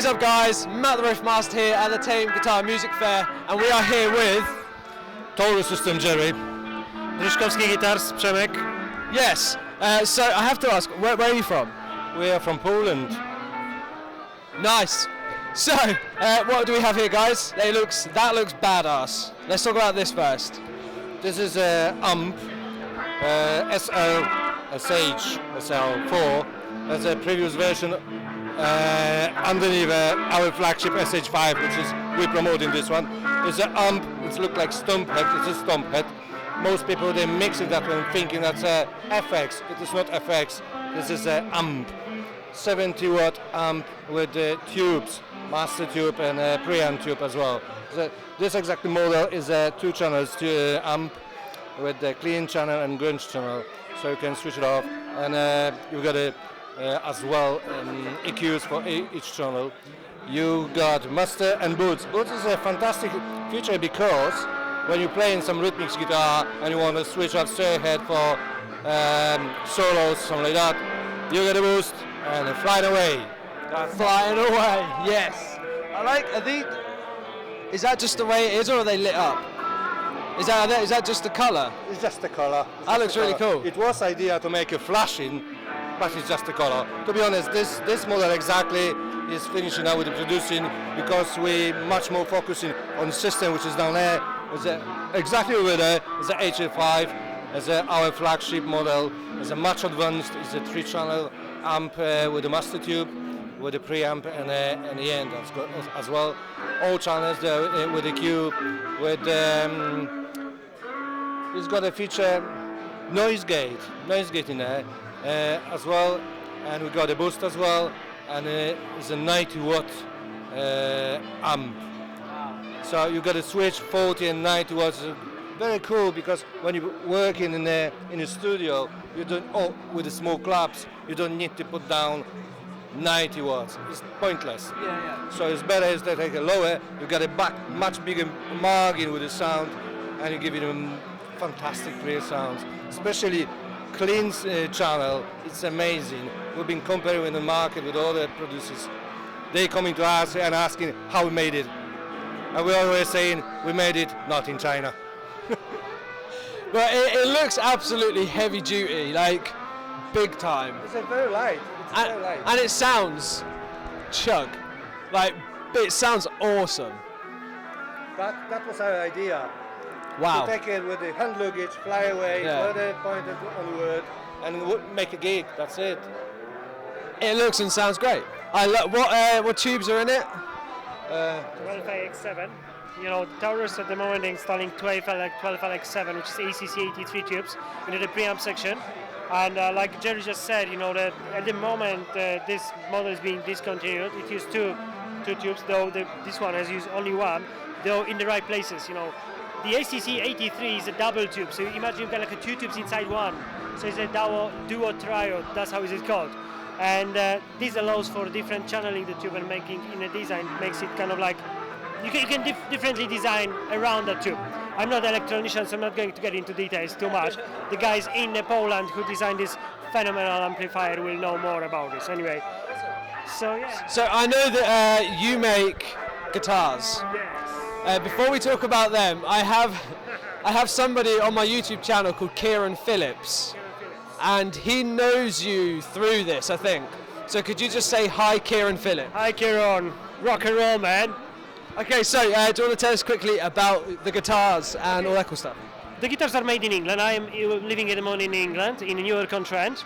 What is up, guys? Matt the Riff Master here at the Thame Guitar Music Fair, and we are here with Taurus system, Jerry. Druzkowski guitars, Przemek. Yes. So I have to ask, where are you from? We are from Poland. Nice. So what do we have here, guys? That looks badass. Let's talk about this first. This is a amp, SL4. That's a previous version underneath our flagship SH5, which is we promoting this one. It's an amp. It looks like stomp head. It's a stomp head. Most people they mix it up and thinking that's a FX. It is not FX. This is an amp. 70-watt amp with tubes, master tube and a preamp tube as well. So this exact model is a 2 channels amp with the clean channel and grunge channel, so you can switch it off. And you got as well EQs for each channel. You got master and boots. Boots is a fantastic feature because when you play in some rhythmic guitar and you want to switch off straight head for solos, something like that, you get a boost and flying away. Flying away, yes. Is that just the way it is, or are they lit up? Is that just the colour? It's just the colour. That looks really cool. It was idea to make a flashing, but it's just the color. To be honest, this model exactly is finishing now with the producing because we much more focusing on the system which is down there. It's exactly over there. It's the HL5. It's our flagship model. It's a much advanced. It's a 3-channel amp with a master tube, with a preamp and the end as well. All channels there with a Q, with it's got a feature noise gate in there as well, and we got a boost as well, and it's a 90-watt amp. So you got to switch 40 and 90 watts. Very cool because when you're working in the studio, you don't with the small clubs, you don't need to put down 90 watts. It's pointless. Yeah. So it's better is to take a lower. You get a much bigger margin with the sound, and you give it a fantastic clear sounds. Especially clean channel. It's amazing. We've been comparing in the market with all the producers. They coming to us and asking how we made it, and we're always saying we made it not in China. But it looks absolutely heavy duty, like big time. It's very light. And it sounds chug. Like, it sounds awesome. That was our idea. Wow. To take it with the hand luggage, fly away, further pointed onward, and make a gig. That's it. It looks and sounds great. I love what tubes are in it? 12AX7. You know, Taurus at the moment installing 12LX7, which is ACC 83 tubes into the preamp section. And like Jerry just said, you know, that at the moment this model is being discontinued. It used two tubes, though this one has used only one, though in the right places. You know, the ACC 83 is a double tube, so imagine you've got like 2 tubes inside one. So it's a duo trio. That's how it is called. And this allows for different channeling the tube and making in a design makes it kind of like you can differently design around the tube. I'm not an electronician, so I'm not going to get into details too much. The guys in Poland who designed this phenomenal amplifier will know more about this. Anyway, so yeah. So I know that you make guitars. Yes. Before we talk about them, I have somebody on my YouTube channel called Kieran Phillips, and he knows you through this, I think. So could you just say hi, Kieran Phillips? Hi, Kieran. Rock and roll, man. Okay, so do you want to tell us quickly about the guitars and all that cool stuff? The guitars are made in England. I am living at the moment in England, in Newark-on-Trent.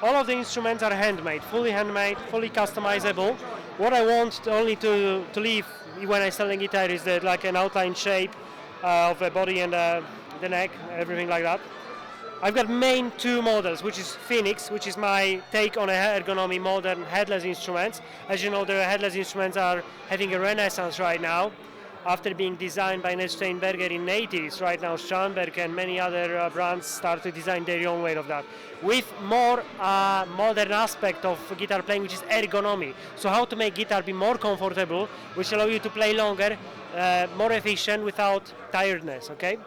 All of the instruments are handmade, fully customizable. What I want only to leave when I sell a guitar is that like an outline shape of the body and the neck, everything like that. I've got main 2 models, which is Phoenix, which is my take on a ergonomic modern headless instruments. As you know, the headless instruments are having a renaissance right now. After being designed by Ned Steinberger in the 80s, right now Steinberg and many other brands start to design their own way of that. With more modern aspect of guitar playing, which is ergonomy. So how to make guitar be more comfortable, which allow you to play longer, more efficient without tiredness, okay?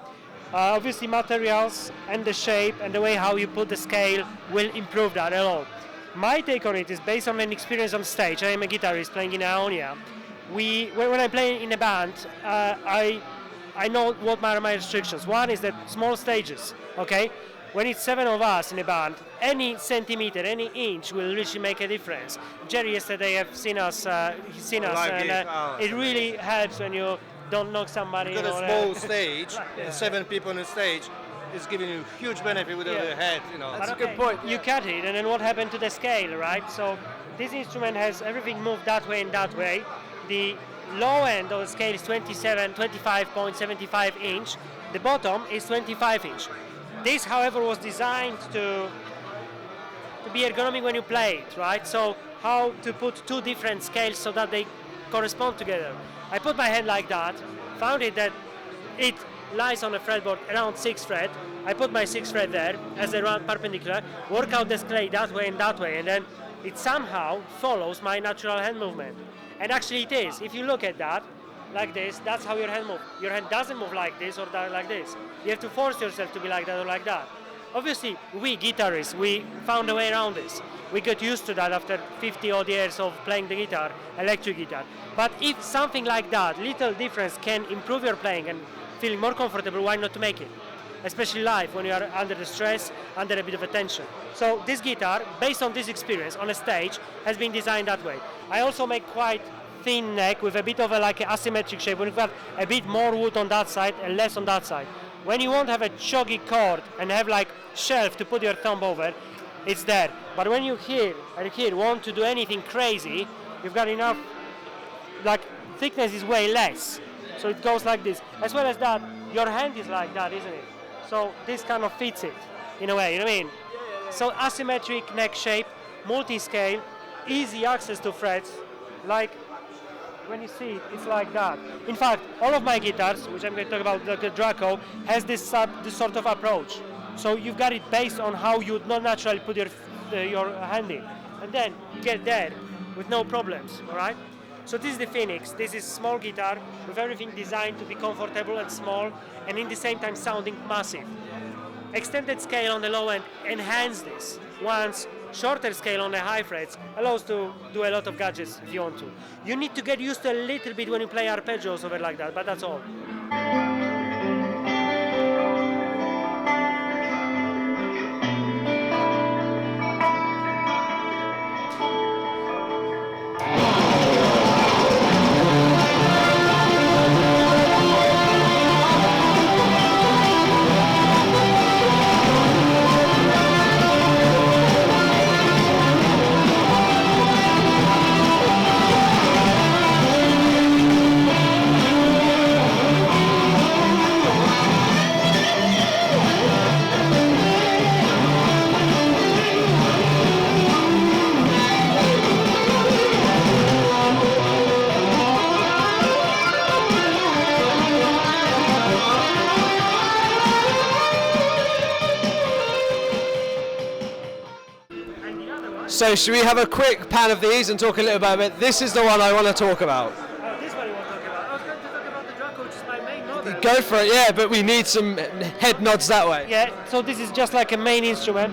Obviously materials and the shape and the way how you put the scale will improve that a lot. My take on it is based on an experience on stage. I am a guitarist playing in Aonia. When I play in a band, I know what are my restrictions. One is that small stages, okay? When it's 7 of us in a band, any centimeter, any inch will really make a difference. Jerry yesterday have seen us, it really helps when you don't knock somebody. You've got a small stage, 7 people on the stage, is giving you huge benefit with the head, That's a good point. You cut it, and then what happened to the scale, right? So this instrument has everything moved that way and that way. The low end of the scale is 25.75 inch. The bottom is 25 inch. This, however, was designed to be ergonomic when you play it, right? So how to put 2 different scales so that they correspond together. I put my hand like that, found it that it lies on a fretboard around 6th fret. I put my 6th fret there as a round perpendicular, work out the scale that way, and then it somehow follows my natural hand movement. And actually it is. If you look at that, like this, that's how your hand moves. Your hand doesn't move like this or like this. You have to force yourself to be like that or like that. Obviously, we guitarists, we found a way around this. We got used to that after 50 odd years of playing the guitar, electric guitar. But if something like that, little difference can improve your playing and feeling more comfortable, why not to make it? Especially live, when you are under the stress, under a bit of a tension. So this guitar, based on this experience on a stage, has been designed that way. I also make quite thin neck with a bit of a asymmetric shape, when you've got a bit more wood on that side and less on that side. When you won't have a choggy chord and have shelf to put your thumb over, it's there. But when you here want to do anything crazy, you've got enough, thickness is way less. So it goes like this. As well as that, your hand is like that, isn't it? So this kind of fits it, in a way, you know what I mean? So asymmetric neck shape, multi-scale, easy access to frets, when you see it, it's like that. In fact, all of my guitars, which I'm going to talk about, the Draco, has this sort of approach. So you've got it based on how you would not naturally put your hand in. And then you get there with no problems, all right? So this is the Phoenix. This is small guitar with everything designed to be comfortable and small, and in the same time sounding massive. Extended scale on the low end enhance this. Once shorter scale on the high frets allows to do a lot of gadgets if you want to. You need to get used to a little bit when you play arpeggios over like that, but that's all. So should we have a quick pan of these and talk a little about it? This is the one I want to talk about. This one you want to talk about? I was going to talk about the Draco, which is my main node. Go for it, yeah, but we need some head nods that way. Yeah, so this is just like a main instrument.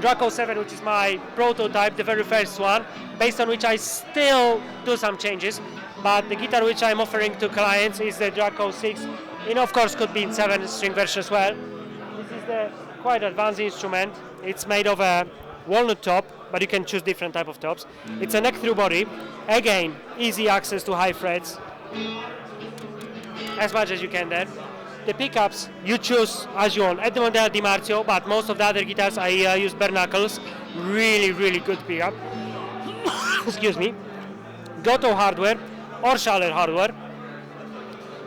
Draco 7, which is my prototype, the very first one, based on which I still do some changes. But the guitar which I'm offering to clients is the Draco 6. It of course could be in 7-string version as well. This is the quite advanced instrument. It's made of a walnut top, but you can choose different type of tops. It's a neck-through body. Again, easy access to high frets, as much as you can there. The pickups, you choose as you want. At the moment they are DiMarzio, but most of the other guitars I use bare knuckles. Really, really good pickup. Excuse me. Goto hardware or Schaller hardware.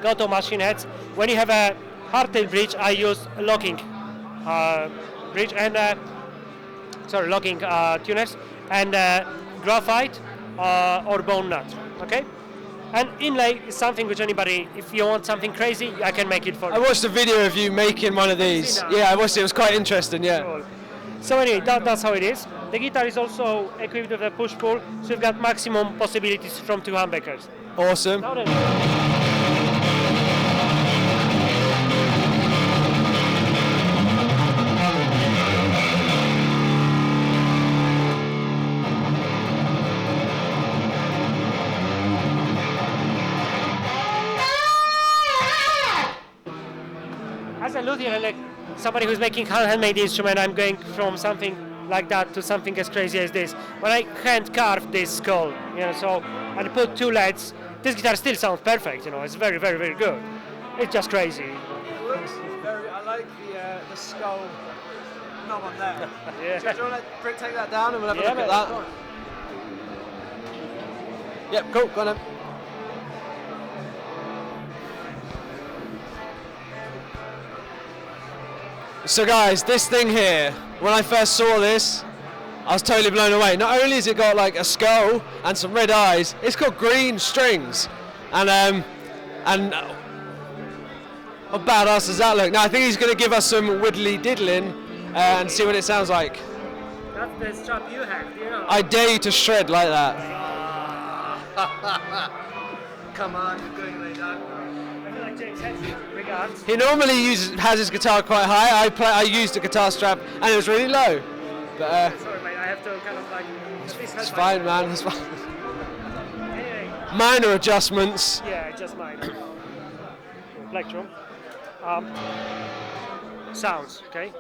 Goto machine heads. When you have a hardtail bridge, I use a locking bridge and locking tuners and graphite or bone nut. Okay. And inlay is something which anybody, if you want something crazy, I can make it for you. I watched a video of you making one of these. Yeah, I watched it. It was quite interesting, yeah. Cool. So anyway, that's how it is. The guitar is also equipped with a push-pull, so you've got maximum possibilities from 2 humbuckers. Awesome. Now then. here, like somebody who's making handmade instrument, I'm going from something like that to something as crazy as this. When I hand carved this skull, so I put 2 LEDs, this guitar still sounds perfect, it's very, very, very good. It's just crazy. It looks very, I like the skull knob on there. Yeah. Do you want to let Britt take that down and we'll have a Yeah, look at that? Yep, cool, go on then. So guys, this thing here, when I first saw this, I was totally blown away. Not only has it got like a skull and some red eyes, it's got green strings. And how badass does that look? Now I think he's going to give us some widdly diddling and see what it sounds like. That's the strap you have, I dare you to shred like that. Come on, you're going like that. I feel like James Hetfield, regards. He normally has his guitar quite high. I used a guitar strap and it was really low. But Sorry mate, I have to kind of like... it's fine, man. It's fine. Anyway. Minor adjustments. Yeah, just mine. Plectrum. Sounds, okay?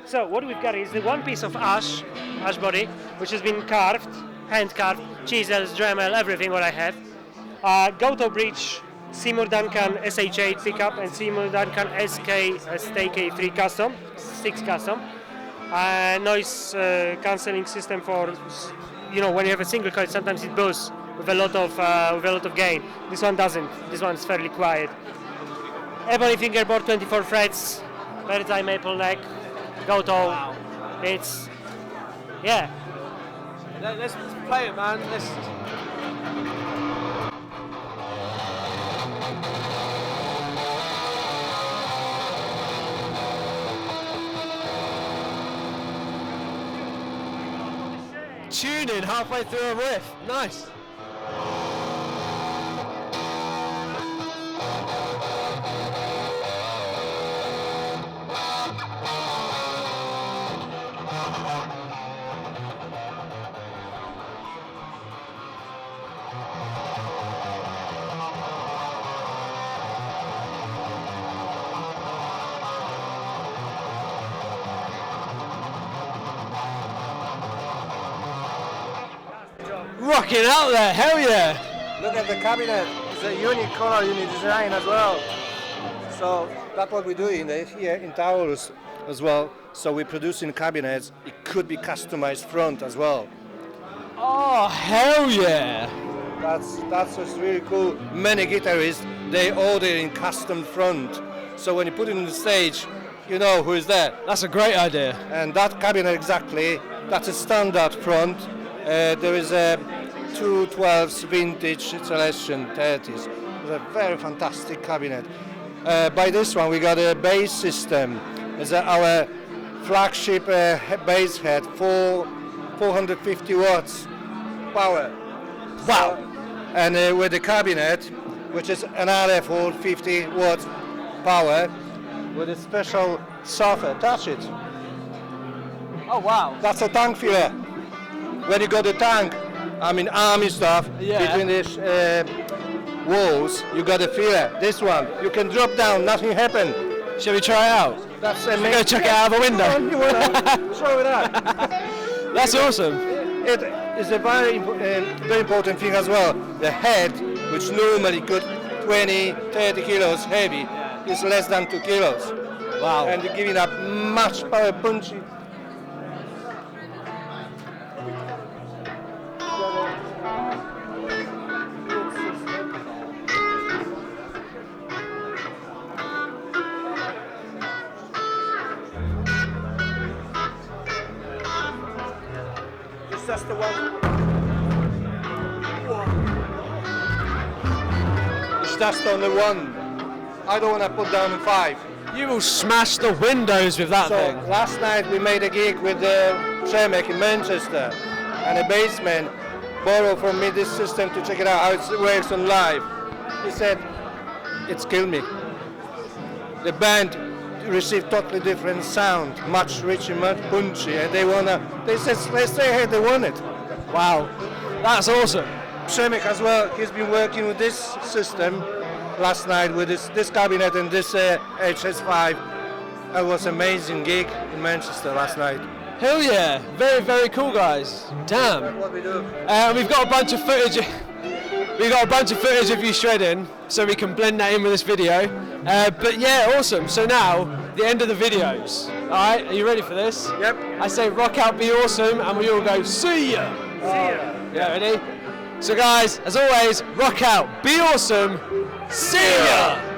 So what we've got is the one piece of ash body, which has been carved, hand carved, chisels, Dremel, everything what I have. Goto Bridge, Seymour Duncan SH8 pickup and Seymour Duncan SK3 custom, 6 custom. Noise cancelling system for, when you have a single coil, sometimes it boosts with a lot of gain. This one doesn't. This one's fairly quiet. Ebony fingerboard, 24 frets, bird's eye maple neck, Goto. Wow. It's, yeah. Let's play it, man. Tuning halfway through a riff. Nice. Rocking out there, hell yeah! Look at the cabinet. It's a unique color, unique design as well. So that's what we do here in Taurus as well. So we're producing cabinets. It could be customized front as well. Oh, hell yeah! That's just really cool. Many guitarists, they order in custom front. So when you put it on the stage, you know who is there. That's a great idea. And that cabinet exactly, that's a standard front. There is a 212s vintage Celestian 30s. It's a very fantastic cabinet. By this one we got a bass system. It's our flagship bass head, 450 watts power. Wow! And with the cabinet, which is another 450 watts power, with a special software. Touch it. Oh wow! That's a tank filler. When you got the tank, army stuff, Yeah. between these walls, you got a filler. This one, you can drop down, nothing happen. Shall we try it out? That's We're amazing. going to check it out of the window. You wanna show it out. That's awesome. It is a very important thing as well. The head, which normally could 20, 30 kilos heavy, is less than 2 kilos. Wow. And you're giving up much power punchy. It's just the one. It's just on the one. I don't want to put down 5. You will smash the windows with that So thing. last night we made a gig with Thame in Manchester, and a bassman borrowed from me this system to check it out how it works on live. He said, "It's killed me." The band received totally different sound, much richer, much punchy, and they said, let's say, hey, they want it. Wow. That's awesome. Przemek as well, he's been working with this system last night with this cabinet and this HS5. It was an amazing gig in Manchester last night. Hell yeah, very, very cool, guys. Damn. That's what we do. We've got a bunch of footage. We've got a bunch of footage of you shredding, so we can blend that in with this video. But yeah, awesome. So now, the end of the videos. All right, are you ready for this? Yep. I say rock out, be awesome, and we all go, see ya. See ya. Yeah, ready? So guys, as always, rock out, be awesome, see ya.